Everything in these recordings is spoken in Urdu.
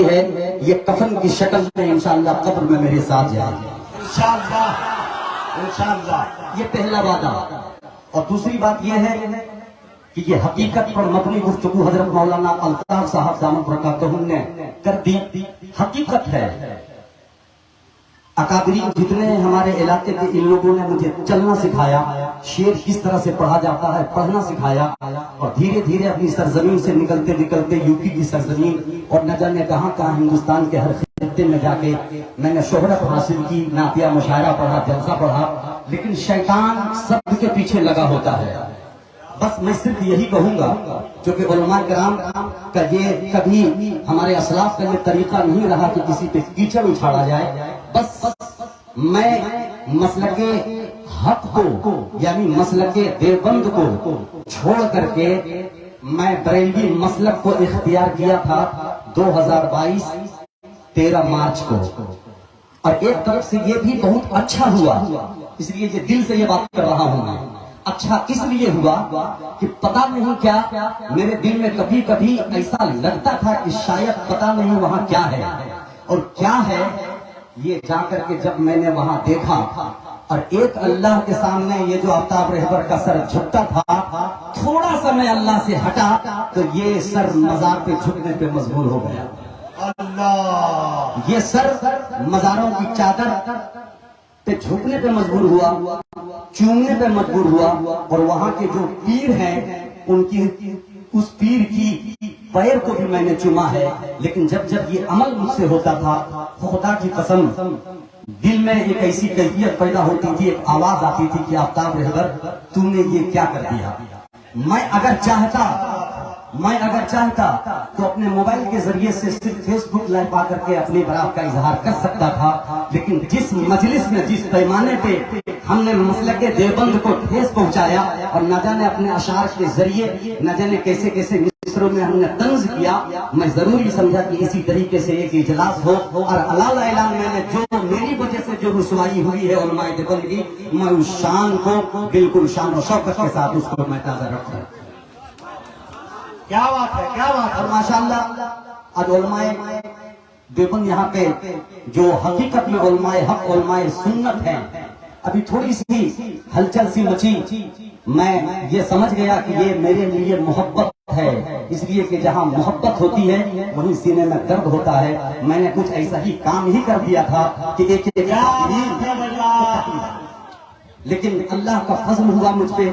ہے یہ کفن کی شکل میں انشاءاللہ قبر میں میرے ساتھ جائے گی انشاءاللہ انشاءاللہ. یہ پہلا وعدہ. اور دوسری بات یہ ہے کہ یہ حقیقت پر مبنی گفتگو حضرت مولانا الطاف صاحب دامت برکاتہم نے کر دی. حقیقت ہے اکابرین جتنے ہمارے علاقے کے ان لوگوں نے مجھے چلنا سکھایا، شعر کس طرح سے پڑھا جاتا ہے پڑھنا سکھایا، اور دھیرے دھیرے اپنی سرزمین سے نکلتے نکلتے یو پی کی سرزمین اور نہ جانے کہاں کہاں ہندوستان کے ہر خطے میں جا کے میں نے شہرت حاصل کی، نعتیہ مشاعرہ پڑھا، جلسہ پڑھا، لیکن شیطان سب کے پیچھے لگا ہوتا ہے. بس میں صرف یہی کہوں گا کیونکہ علماء کرام کا یہ کبھی ہمارے اسلاف کا یہ طریقہ نہیں رہا کہ کسی پہ کیچڑ اچھاڑا جائے. بس میں مسلک حق کو یعنی مسلک دیوبند کو چھوڑ کر کے میں بریلوی مسلک کو اختیار کیا تھا 2022 13 مارچ کو. اور ایک طرف سے یہ بھی بہت اچھا ہوا، اس لیے یہ دل سے یہ بات کر رہا ہوں میں. اچھا اس لیے ہوا کہ پتہ نہیں کیا میرے دل میں کبھی کبھی ایسا لگتا تھا کہ شاید پتہ نہیں وہاں کیا ہے، اور کیا ہے یہ جا کر کے جب میں نے وہاں دیکھا اور ایک اللہ کے سامنے یہ جو آفتاب رہبر کا سر جھکتا تھا، تھوڑا سا میں اللہ سے ہٹا تو یہ سر مزار پہ جھکنے پہ مجبور ہو گیا. اللہ یہ سر مزاروں کی چادر پہ جھکنے پہ مجبور ہوا، چومنے پہ مجبور ہوا، اور وہاں کے جو پیر ہیں ان کی اس پیر کی پیر کو بھی میں نے چوما ہے. لیکن جب جب یہ عمل مجھ سے ہوتا تھا خدا کی قسم دل میں ایک ایسی کیفیت پیدا ہوتی تھی، ایک آواز آتی تھی کہ آفتاب رہبر تم نے یہ کیا کر دیا. میں اگر چاہتا تو اپنے موبائل کے ذریعے سے صرف فیس بک لائیو پا کر کے اپنی برات کا اظہار کر سکتا تھا، لیکن جس مجلس میں جس پیمانے پہ ہم نے مسلک دیوبند کو ٹھیس پہنچایا اور نہ جانے اپنے اشعار کے ذریعے نہ جانے کیسے کیسے مصروں میں ہم نے طنز کیا، میں ضروری سمجھا کہ اسی طریقے سے ایک اجلاس ہو اور علالہ اعلان میں نے جو میری وجہ سے جو رسوائی ہوئی ہے علماء دیوبند کی، میں اس شان کو بالکل شان و شوکت کے ساتھ اس کو میں تازہ رکھتا ہوں. کیا بات ہے، کیا بات ہے. اور ماشاءاللہ آج علماء دیوبند یہاں پہ جو حقیقت میں علماء حق علماء سنت ہیں، ابھی تھوڑی سی ہلچل سی مچی، میں یہ سمجھ گیا کہ یہ میرے لیے محبت ہے، اس لیے کہ جہاں محبت ہوتی ہے وہیں سینے میں درد ہوتا ہے. میں نے کچھ ایسا ہی کام ہی کر دیا تھا کہ ایک لیکن اللہ کا فضل ہوا مجھ پہ،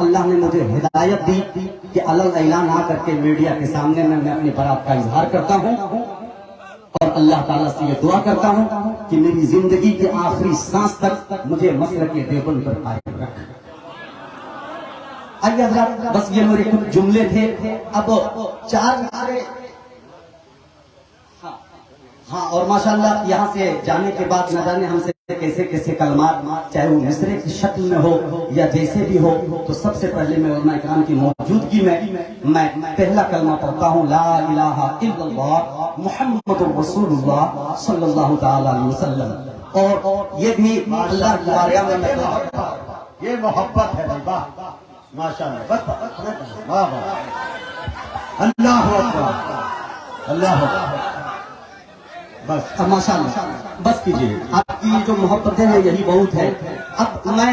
اللہ نے مجھے ہدایت دی کہ علل اعلان آ کر کے میڈیا کے سامنے میں اپنی برات کا اظہار کرتا ہوں، اور اللہ تعالیٰ سے یہ دعا کرتا ہوں کہ میری زندگی کے آخری سانس تک مجھے مسلک دیوبند پر قائم رکھ. آئیے حضرات بس یہ میرے کچھ جملے تھے. اب 4 ہاں اور ماشاءاللہ یہاں سے جانے کے بعد نہ جانے ہم سے کیسے کیسے کلمات، چاہے وہ مصرے کی شکل میں ہو یا جیسے بھی ہو، تو سب سے پہلے میں علماء کرام کی موجودگی میں پہلا کلمہ پڑھتا ہوں، لا الہ الا اللہ محمد رسول اللہ صلی اللہ تعالی علیہ وسلم. اور یہ بھی اللہ کی بارگاہ میں یہ محبت ہے بھائی. واہ ماشاءاللہ. بس واہ واہ. اللہ اکبر اللہ اکبر. بس ماشاءاللہ بس کیجیے، آپ کی جو محبتیں ہیں یہی بہت ہے. اب میں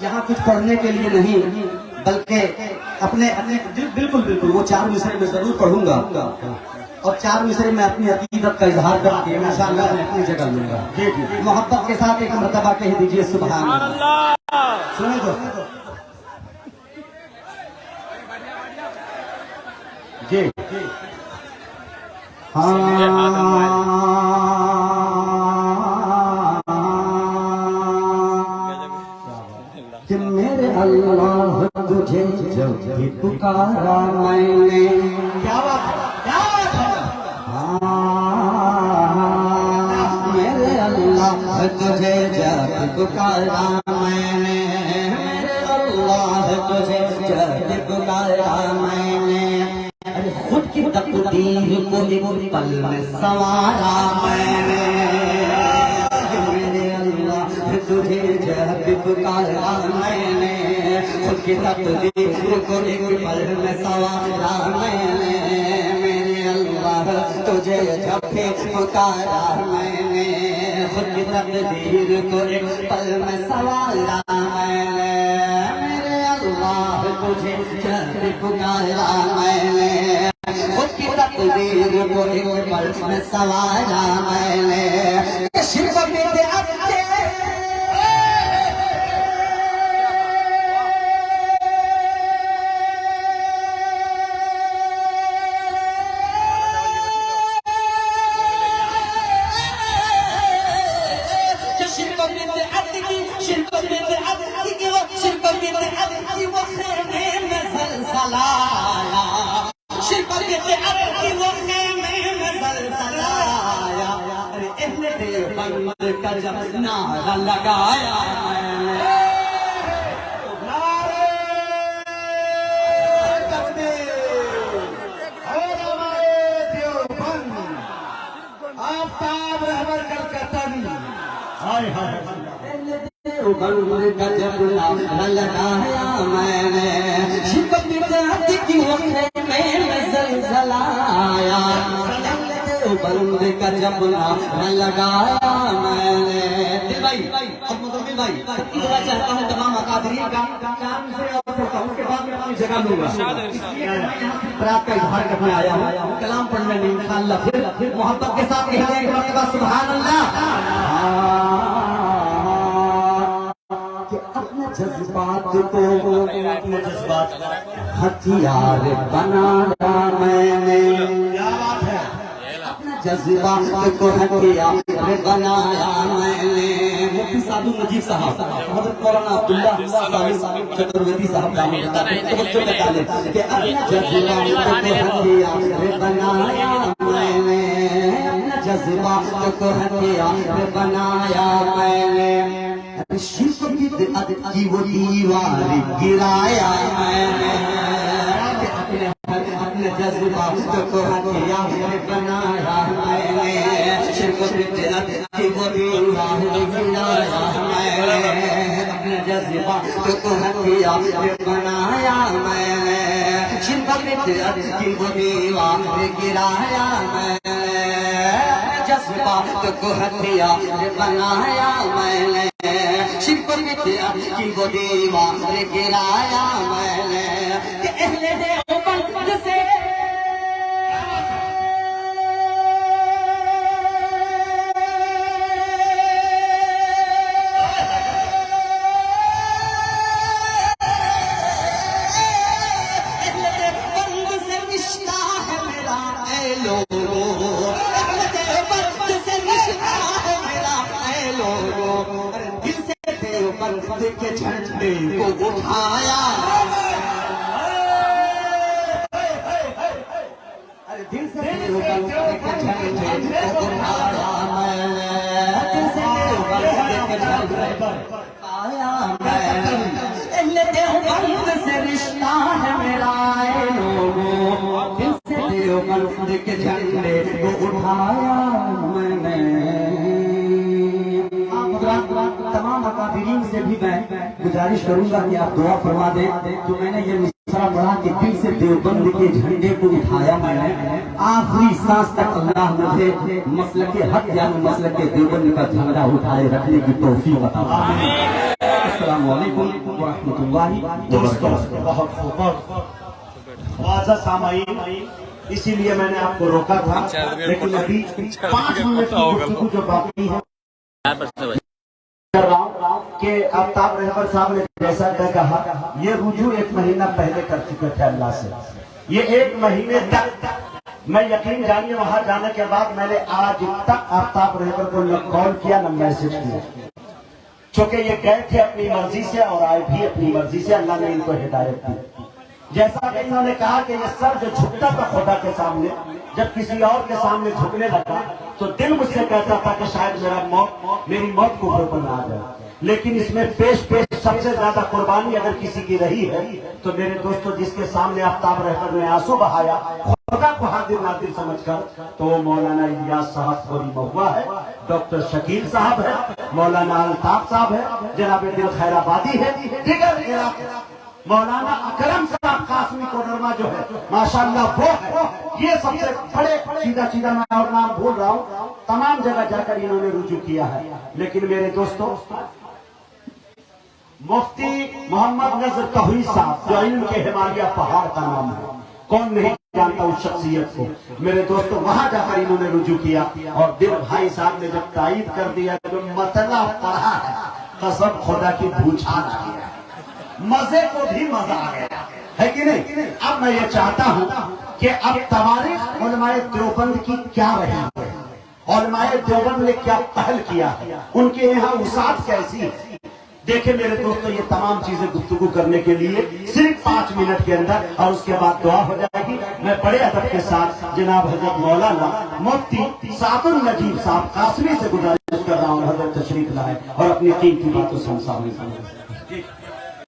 یہاں کچھ پڑھنے کے لیے نہیں بلکہ اپنے بالکل وہ 4 مصرے میں ضرور پڑھوں گا، اور 4 مصرے میں اپنی عقیدت کا اظہار کر کے ماشاءاللہ میں اپنی جگہ لوں گا. محبت کے ساتھ ایک مرتبہ کہہ دیجیے سبحان اللہ. سنیں دوستو جی کہ میرے اللہ تجھے جب بھی پکارا میں نے، کیا بات ہے. میرے اللہ تجھے جب پکارا میں نے، میرے اللہ تجھے جب پکارا میں نے، خود کی تقدیر کو ایک پل میں سنوارا میں نے، میرے اللہ تجھے جب پکارا میں نے، خود کی تقدیر کو ایک پل میں سنوارا میں نے، میرے اللہ تجھے جب بھی پکارا میں نے خود کی تقدیر کو ایک پل میں سنوارا میں نے میرے اللہ تجھے جب بھی پکارا میں نے خود کی تقدیر کو ایک پل میں سنوارا میں نے شرک بدعت نعرہ لگایا آفتاب رہبر کلکتہ ہائے ہائے کا جب نعرہ لگایا میں نے شرک بدعت کی وقت میں زلزلہ آیا بند کا جب نعرہ لگایا میں نے دل بھائی اب مدمل بھائی ادھر چاہتا ہوں تمام اکابرین کا کام سے اور پڑھتا ہوں اس کے بعد میں اپنی جگہ لوں گا برات کا اظہار کرنے آیا ہوں کلام پڑھنے نہیں انشاءاللہ پھر محبت کے ساتھ کہتے ہیں ایک مرتبہ سبحان اللہ کہ اپنے جذبات کو اپنے جذبات ہتھیار بنایا میں نے کیا بات ہے جذبات کو ہتھیار بنایا میں نے مفتی سعد مجید صاحب حضرت مولانا عبداللہ صاحب چتروتی صاحب کا کہ اپنے جذبات کو ہتھیار بنایا میں نے اپنے جذبات کو ہتھیار بنایا میں نے شرک بدعت کی وہ دیوار گرایا میں نے اپنے جذبات کو ہتھیار بنایا میں نے شرک بدعت کی وہ دیوار گرایا میں نے اپنے جذبات کو ہتھیار بنایا میں نے شرک بدعت کی وہ دیوار گرایا میں نے جذبات کو ہتھیار بنایا میں نے شرک بدعت کی وہ دیوار گرایا میں نے کہ اہل دیوبند سے رشتہ ہے میرا اے لوگو دیوبند کے جھنڈے کو اٹھایا دل سے دیوبند کے جھنڈے کو اٹھایا میں نے دل سے دیوبند کے جھنڈے کو اٹھایا میں نے دیوبند سے رشتہ ہے میرا اے لوگوں دل سے دیوبند کے جھنڈے کو اٹھایا میں نے تمام اکابرین سے بھی میں گزارش کروں گا کہ آپ دعا فرما دیں تو میں نے یہ مصرع پڑھا کہ دل سے دیوبند کے جھنڈے کو اٹھایا میں نے آخری سانس تک اللہ مجھے مسلک حق یعنی مسلک دیوبند کا جھنڈا اٹھائے رکھنے کی توفیق عطا فرمائے السلام علیکم ورحمۃ اللہ دوستو بہت خوب معزز سامعین اسی لیے میں نے آپ کو روکا تھا لیکن ابھی 5 منٹ کی گفتگو جو باقی ہے کر رہا ہوں کہ آفتاب رہبر صاحب نے جیسا کہ کہا یہ رجوع 1 مہینہ پہلے کر چکے تھے اللہ سے یہ 1 مہینے تک میں یقین جانیے وہاں جانے کے بعد میں نے آج تک آفتاب رہبر کو نہ کال کیا نہ میسج کیا چونکہ یہ گئے تھے اپنی مرضی سے اور آئے بھی اپنی مرضی سے اللہ نے ان کو ہدایت دی جیسا کہ انہوں نے کہا کہ یہ سر جو جھکتا تھا خدا کے سامنے جب کسی اور کے سامنے جھکنے لگا تو دل مجھ سے کہتا تھا کہ شاید میری موت کو پر آ جائے لیکن اس میں پیش سب سے زیادہ قربانی اگر کسی کی رہی ہے تو میرے دوستو جس کے سامنے آفتاب رہبر نے آنسو بہایا خدا کو حاضر ناظر سمجھ کر تو وہ مولانا الیاس صاحب کوری مہوا ہے ڈاکٹر شکیل صاحب ہے مولانا الطاف صاحب ہے جناب دل خیر آبادی ہے دیگر مولانا اکرم صاحب قاسمی کوڈرما جو ہے ماشاءاللہ وہ ہے، یہ سب سے بڑے سیدھا میں اور نام بھول رہا ہوں، تمام جگہ جا کر انہوں نے رجوع کیا ہے۔ لیکن میرے دوستو، مفتی محمد نذر تحویل صاحب جو علم کے ہمالیہ پہاڑ کا نام ہے، کون نہیں جانتا اس شخصیت کو؟ میرے دوستو وہاں جا کر انہوں نے رجوع کیا، اور دل بھائی صاحب نے جب تائید کر دیا جو مطلع پڑھا ہے، قسم خدا کی بھوچھال آ گیا، مزے کو بھی مزہ آ گیا ہے کہ نہیں؟ اب میں یہ چاہتا ہوں کہ اب تواریخ علماء دیوبند کی کیا رہی ہے، علماء دیوبند نے کیا پہل کیا ہے، ان کے یہاں وسعت کیسی ہے۔ دیکھیں میرے دوستو، یہ تمام چیزیں گفتگو کرنے کے لیے صرف 5 منٹ کے اندر، اور اس کے بعد دعا ہو جائے گی۔ میں بڑے ادب کے ساتھ جناب حضرت مولانا مفتی سعد النجیب صاحب قاسمی سے گزارش کر رہا ہوں حضرت تشریف لائے اور اپنی قیمتی باتوں سے ہم سامنے